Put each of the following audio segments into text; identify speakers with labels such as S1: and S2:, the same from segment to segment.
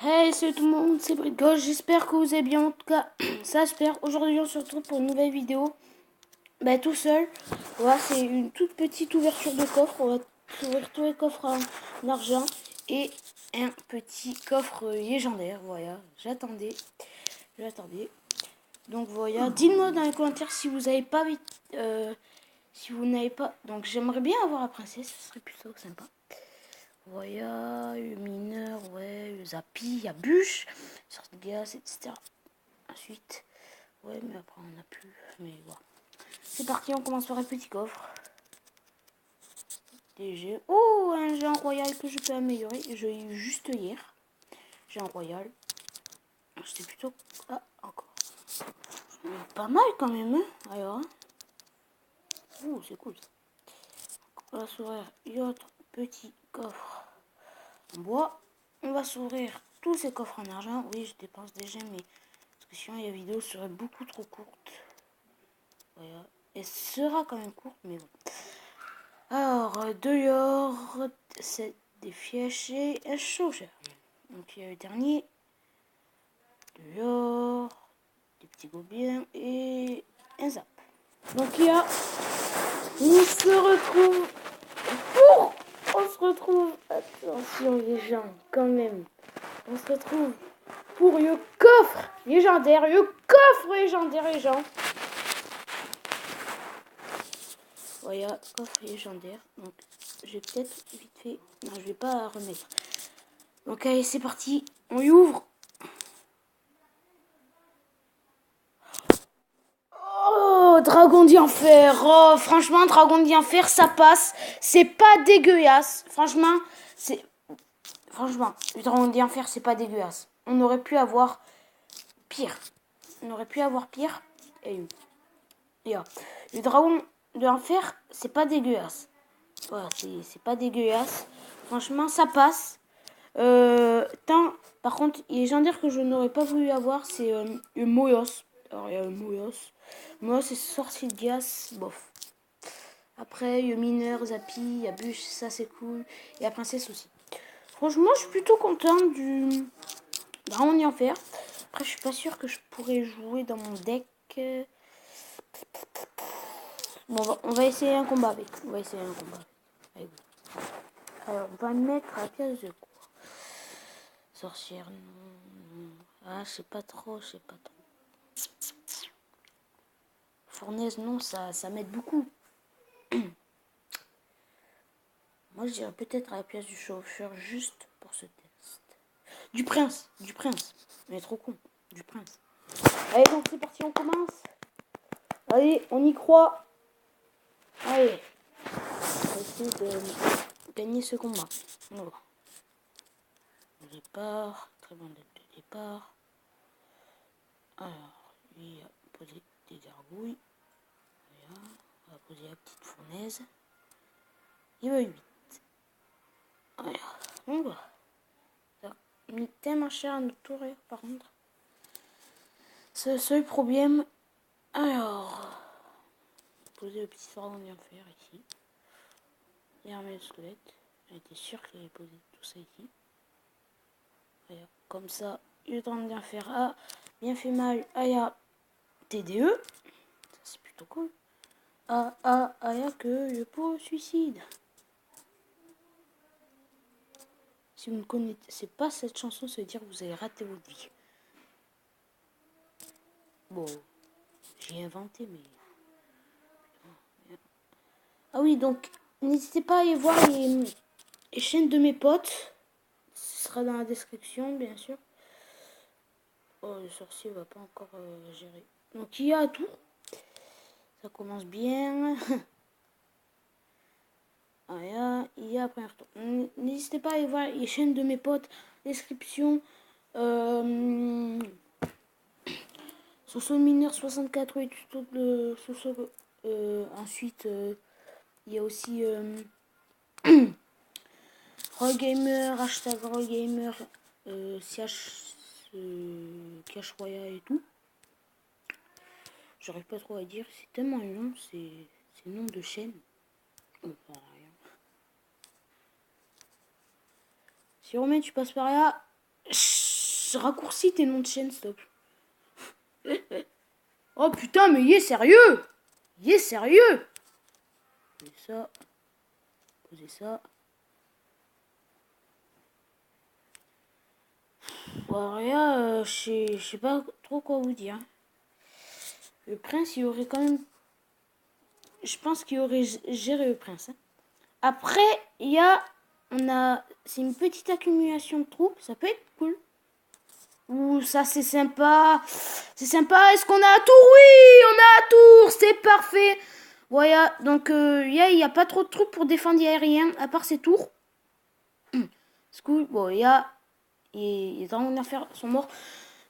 S1: Hey, salut tout le monde, c'est Brigoche, j'espère que vous allez bien, en tout cas, ça j'espère. Aujourd'hui on se retrouve pour une nouvelle vidéo, tout seul. Voilà, c'est une toute petite ouverture de coffre, on va ouvrir tous les coffres en argent et un petit coffre légendaire, voilà, j'attendais. Donc voilà, dites-moi dans les commentaires si vous n'avez pas, si vous n'avez pas, donc j'aimerais bien avoir la princesse, ce serait plutôt sympa. Voilà, le mineur, ouais, le zappy, il y a bûche, sorte de gaz, etc. Ensuite, ouais, mais après on n'a plus, mais voilà. C'est parti, on commence par un petit coffre. Des jeux. Oh, un jeu en royal que je peux améliorer. J'ai eu juste hier. J'ai en royal. C'était plutôt... Ah, encore. Mais pas mal quand même, hein. Alors, ouh, c'est cool. On va s'ouvrir l'autre petit coffre en bois. On va s'ouvrir tous ces coffres en argent. Oui, je dépense des gemmes, mais parce que sinon la vidéo serait beaucoup trop courte. Voilà. Elle sera quand même courte, mais bon. Alors, de l'or, c'est des fièches et un chauffeur. Donc il y a le dernier. De l'or, des petits gobelins et un zap. Donc il y a... On se retrouve pour... On se retrouve... Attention les gens, quand même. On se retrouve pour le coffre légendaire. Le coffre légendaire, les gens. Voilà, coffre légendaire. Donc, je vais peut-être vite fait... Non, je vais pas remettre. Donc, allez, c'est parti. On y ouvre. Oh, dragon d'enfer. Oh, franchement, dragon d'enfer, ça passe. C'est pas dégueulasse. Franchement, c'est... Franchement, le dragon d'enfer, c'est pas dégueulasse. On aurait pu avoir pire. On aurait pu avoir pire. Et là. Le dragon de l'enfer, c'est pas dégueulasse. Voilà, c'est pas dégueulasse. Franchement, ça passe. Par contre, il est légendaire que je n'aurais pas voulu avoir, c'est le Moyos. Alors, il y a le Moyos. Moyos, c'est sorcier de glace, bof. Après, il y a mineur, Zappy, il y a bûche, ça c'est cool. Et la princesse aussi. Franchement, je suis plutôt contente du dragon d'enfer. Après, je suis pas sûre que je pourrais jouer dans mon deck. Bon, on va essayer un combat avec. On va essayer un combat avec. Alors, on va mettre à la pièce de quoi? Sorcière, non. Ah, je sais pas trop, Fournaise, non, ça m'aide beaucoup. Moi, je dirais peut-être à la pièce du chauffeur, juste pour ce test. Du prince. On est trop con. Du prince. Allez, donc c'est parti, on commence. Allez, on y croit. Allez. On va essayer de gagner ce combat. Voilà. Le départ. Très bon de départ. Alors, lui a posé des gargouilles. Voilà. On va poser la petite fournaise. Il va 8. Voilà. Donc voilà. Ça a mis tellement cher à notre tour, par contre. C'est le seul problème. Alors, poser le petit dragon d'enfer ici. Et armer le squelette. J'étais sûr qu'il allait poser tout ça ici. Voilà. Comme ça, le dragon d'enfer a bien fait mal à la TDE. Ça, c'est plutôt cool. Que je pour suicide. Si vous ne connaissez pas cette chanson, ça veut dire que vous avez raté votre vie. Bon, j'ai inventé, mais... Ah oui, donc, n'hésitez pas à aller voir les chaînes de mes potes. Ce sera dans la description, bien sûr. Oh, le sorcier va pas encore gérer. Donc, il y a tout. Ça commence bien. Ah, il y a après un retour. N'hésitez pas à aller voir les chaînes de mes potes. Description. Soso Mineur 64, oui, tuto de Soso. Ensuite, il y a aussi Rollgamer, hashtag Rollgamer, CH, Cash Royale et tout. J'arrive pas trop à dire, c'est tellement long, c'est nom de chaîne. Rien. Si Romain tu passes par là, raccourcis tes noms de chaîne, stop. Oh putain, mais il est sérieux. Il est sérieux. Posez ça. Posez ça. Voilà, je sais pas trop quoi vous dire. Le prince, il aurait quand même... Je pense qu'il aurait géré le prince. Hein. Après, il y a... C'est une petite accumulation de troupes. Ça peut être cool. Ouh, ça c'est sympa. C'est sympa. Est-ce qu'on a un tour? Oui, on a un tour. C'est parfait. Voilà, donc il y a pas trop de troupes pour défendre aérien, à part ces tours. C'est cool. Bon, il y a... Les dragons d'enfer sont morts.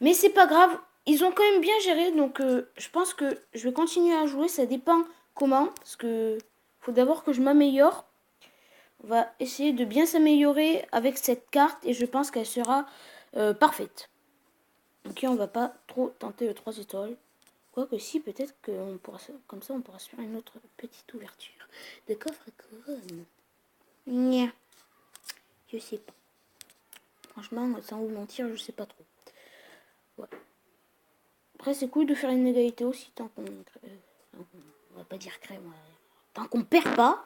S1: Mais c'est pas grave. Ils ont quand même bien géré. Donc je pense que je vais continuer à jouer. Ça dépend comment. Parce que faut d'abord que je m'améliore. On va essayer de bien s'améliorer avec cette carte. Et je pense qu'elle sera parfaite. Ok, on va pas trop tenter le 3 étoiles. Quoique si, peut-être qu'on pourra... Comme ça, on pourra se faire une autre petite ouverture de coffre à couronne. Nya. Je sais pas. Franchement, sans vous mentir, je sais pas trop. Ouais. Après, c'est cool de faire une égalité aussi tant qu'on... on va pas dire crème. Tant qu'on perd pas.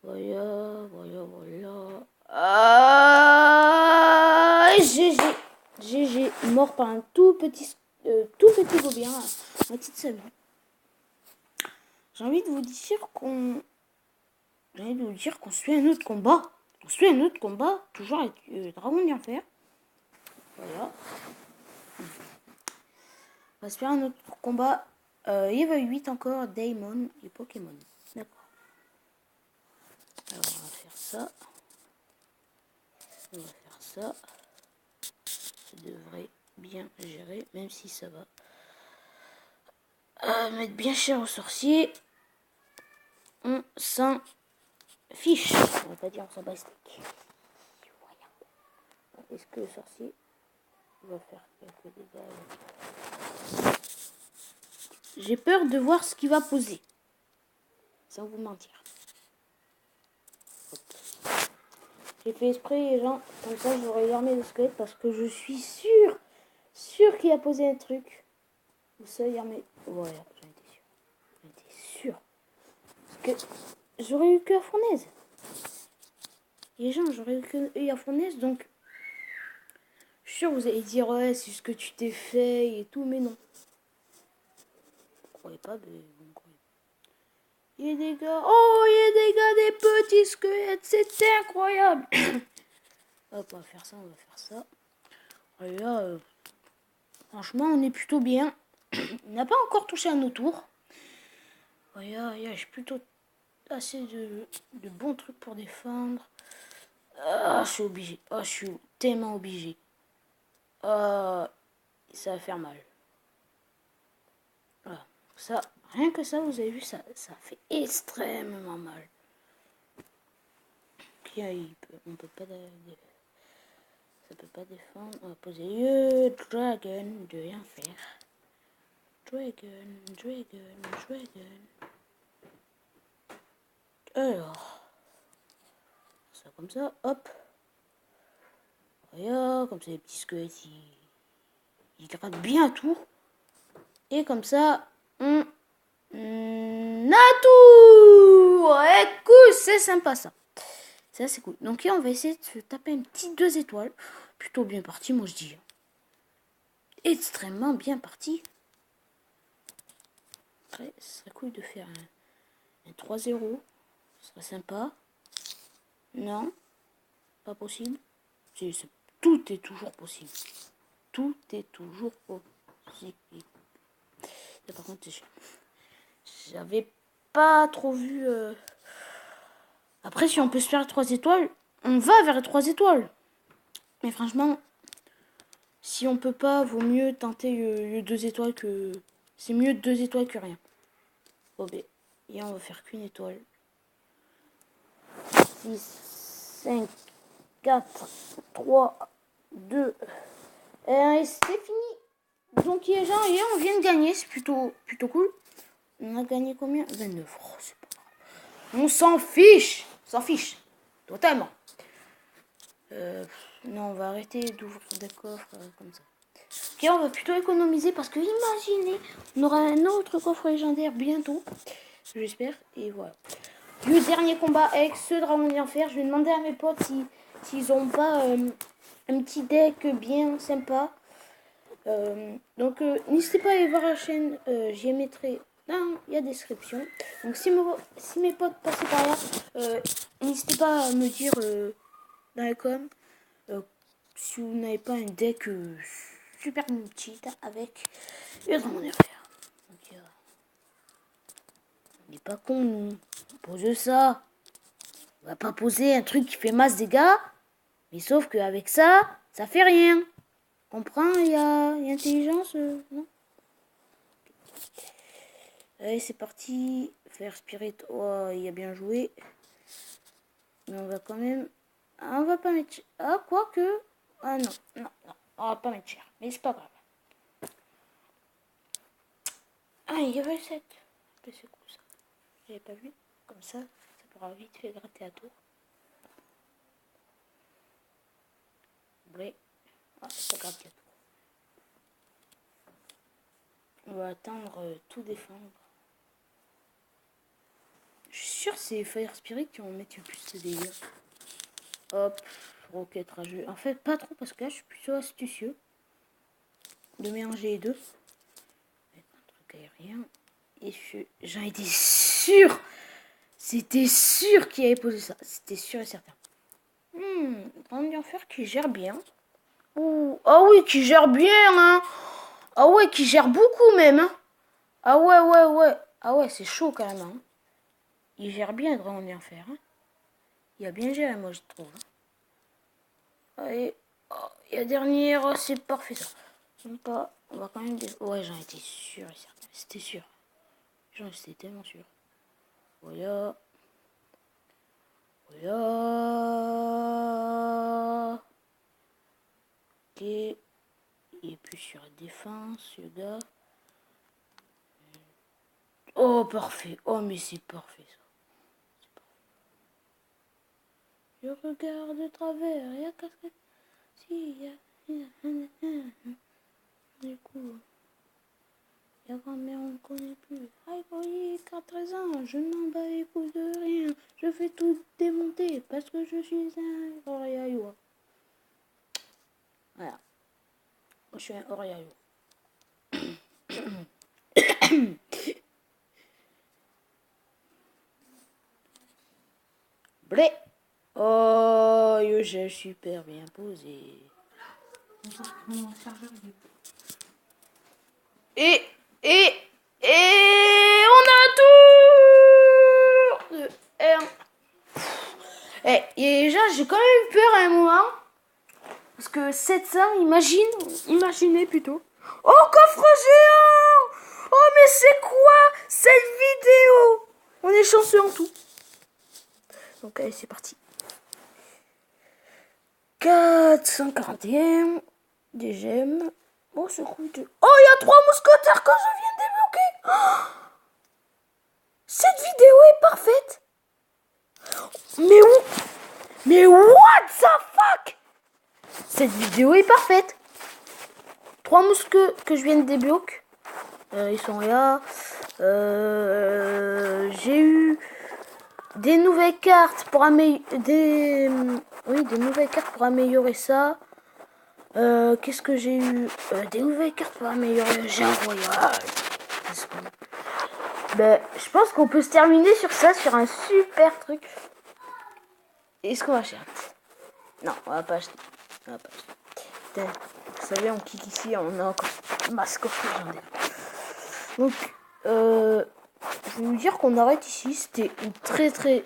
S1: Voilà, voilà, voilà. Ah, GG. GG. Mort par un tout petit gobien. Ma petite semaine. J'ai envie de vous dire qu'on... J'ai envie de vous dire qu'on suit un autre combat. On suit un autre combat. Toujours avec Dragon d'Enfer. Voilà. On va se faire un autre combat. Level 8 encore, Daemon et Pokémon. D'accord. Alors on va faire ça. On va faire ça. Ça devrait bien gérer, même si ça va mettre bien cher au sorcier. On s'en fiche. On va pas dire on s'en bat les steaks. Est-ce que le sorcier va faire quelques dégâts? J'ai peur de voir ce qu'il va poser. Sans vous mentir. J'ai fait esprit les gens, comme ça j'aurais armé le squelette parce que je suis sûr qu'il a posé un truc. Vous savez armé. Voilà, j'en étais sûr. J'en étais sûr. Parce que j'aurais eu que la fournaise. Les gens, j'aurais eu que la fournaise, donc je suis sûr vous allez dire ouais c'est ce que tu t'es fait et tout, mais non. Vous croyez pas, mais vous me croyez. Il y a des gars. Oh, il y a des gars, des petits squelettes, c'est incroyable. Hop, on va faire ça, on va faire ça. Et là, franchement, on est plutôt bien. On n'a pas encore touché à nos tours. Voilà, j'ai plutôt assez de bons trucs pour défendre. Ah, je suis obligé. Ah, je suis tellement obligé. Ah, ça va faire mal. Voilà. Ça, rien que ça, vous avez vu, ça fait extrêmement mal. Ok, on peut pas... Ça peut pas défendre. On va poser le dragon de rien faire. Dragon. Alors, ça comme ça, hop. Voilà, comme ça les petits squelettes, ils grattent bien tout. Et comme ça, on a tout. Ouais, cool, c'est sympa ça. Ça c'est cool. Donc là, on va essayer de se taper une petite 2 étoiles. Plutôt bien parti, moi je dis. Extrêmement bien parti. Après, ce serait cool de faire un 3-0. Ce serait sympa. Non, pas possible. Tout est toujours possible. Tout est toujours possible. Et par contre, j'avais pas trop vu... Après, si on peut se faire 3 étoiles, on va vers les 3 étoiles. Mais franchement, si on peut pas, vaut mieux tenter le 2 étoiles que... C'est mieux 2 étoiles que rien. Bon, ben, et on va faire qu'une étoile. 6, 5, 4, 3, 2... Et c'est fini. Donc, les gens, et on vient de gagner. C'est plutôt cool. On a gagné combien? 29. Oh, c'est pas grave. On s'en fiche. Totalement. Non, on va arrêter d'ouvrir des coffres comme ça. Ok, on va plutôt économiser parce que imaginez, on aura un autre coffre légendaire bientôt. J'espère. Et voilà. Le dernier combat avec ce dragon d'enfer. Je vais demander à mes potes s'ils ont pas un petit deck bien sympa. Donc n'hésitez pas à aller voir la chaîne. J'y mettrai dans la description. Donc si mes potes passaient par là, n'hésitez pas à me dire dans les coms si vous n'avez pas un deck super multi avec le dragon d'enfer. Donc on n'est pas con, nous. Pose ça. On va pas poser un truc qui fait masse dégâts. Mais sauf qu'avec ça, ça fait rien. Comprends, il y a intelligence, non? Allez, c'est parti. Faire Spirit. Oh, il a bien joué. Mais on va quand même... Ah, on va pas mettre... Ah, quoique... Ah non, non, non. On va pas mettre cher. Mais c'est pas grave. Ah, il y avait 7. C'est cool ça. J'avais pas vu. Comme ça pourra vite fait gratter à tour. Ouais. Ah, ça gratte à tour. On va attendre tout défendre. Je suis sûr que c'est Fire Spirit qui vont mettre le plus de dégâts. Hop, roquette rageux. En fait, pas trop parce que là, je suis plutôt astucieux de mélanger les deux. Mettre un truc aérien. Et j'en étais sûr. C'était sûr qu'il avait posé ça. C'était sûr et certain. Grand d'enfer qui gère bien. Ouh. Ah oui, qui gère bien, hein. Ah ouais, qui gère beaucoup même, hein. Ah ouais. Ah ouais, c'est chaud quand même, hein. Il gère bien, Dragon d'enfer, hein. Il a bien géré, moi, je trouve. Allez. Oh, et la dernière, oh, c'est parfait, ça. Pas. On va quand même... Ouais, j'en étais sûr et certain. C'était sûr. J'en étais tellement sûr. Voilà. Voilà. Ok. Et puis sur la défense, ce gars. Oh, parfait. Oh, mais c'est parfait, ça. Je regarde de travers. Il y a casquette. Si, il y a... Du coup... La grand-mère, on ne connaît plus. Aïe, oui, 13 ans, je n'en bats les couilles de rien. Je fais tout démonter parce que je suis un Oriayo. Voilà. Je suis un Oriayo. Blé. Oh, j'ai super bien posé. Et on a tout de R. Et déjà, j'ai quand même eu peur à un moment. Parce que 700, imaginez plutôt. Oh, coffre géant! Oh, mais c'est quoi cette vidéo? On est chanceux en tout. Donc, allez, c'est parti. 441 des gemmes. Oh, ce coup de... Oh, il y a 3 mousquetaires que je viens de débloquer. Oh, cette vidéo est parfaite. Mais où? Mais what the fuck? Cette vidéo est parfaite. 3 mousquetaires que je viens de débloquer. Ils sont là. J'ai eu des nouvelles cartes pour améliorer des nouvelles cartes pour améliorer ça. Qu'est-ce que j'ai eu? Des nouvelles cartes pour améliorer le jeu royal. Ben, je pense qu'on peut se terminer sur ça, sur un super truc. Est-ce qu'on va acheter? Non, on va pas acheter. Putain, vous savez, on clique ici, on a encore masque légendaire. Donc, je vais vous dire qu'on arrête ici. C'était une très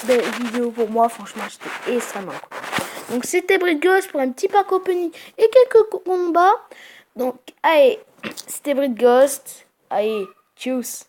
S1: belle vidéo pour moi. Franchement, j'étais extrêmement content. Donc, c'était Britghost pour un petit pack opening et quelques combats. Donc, allez, c'était Britghost. Allez, tchuss.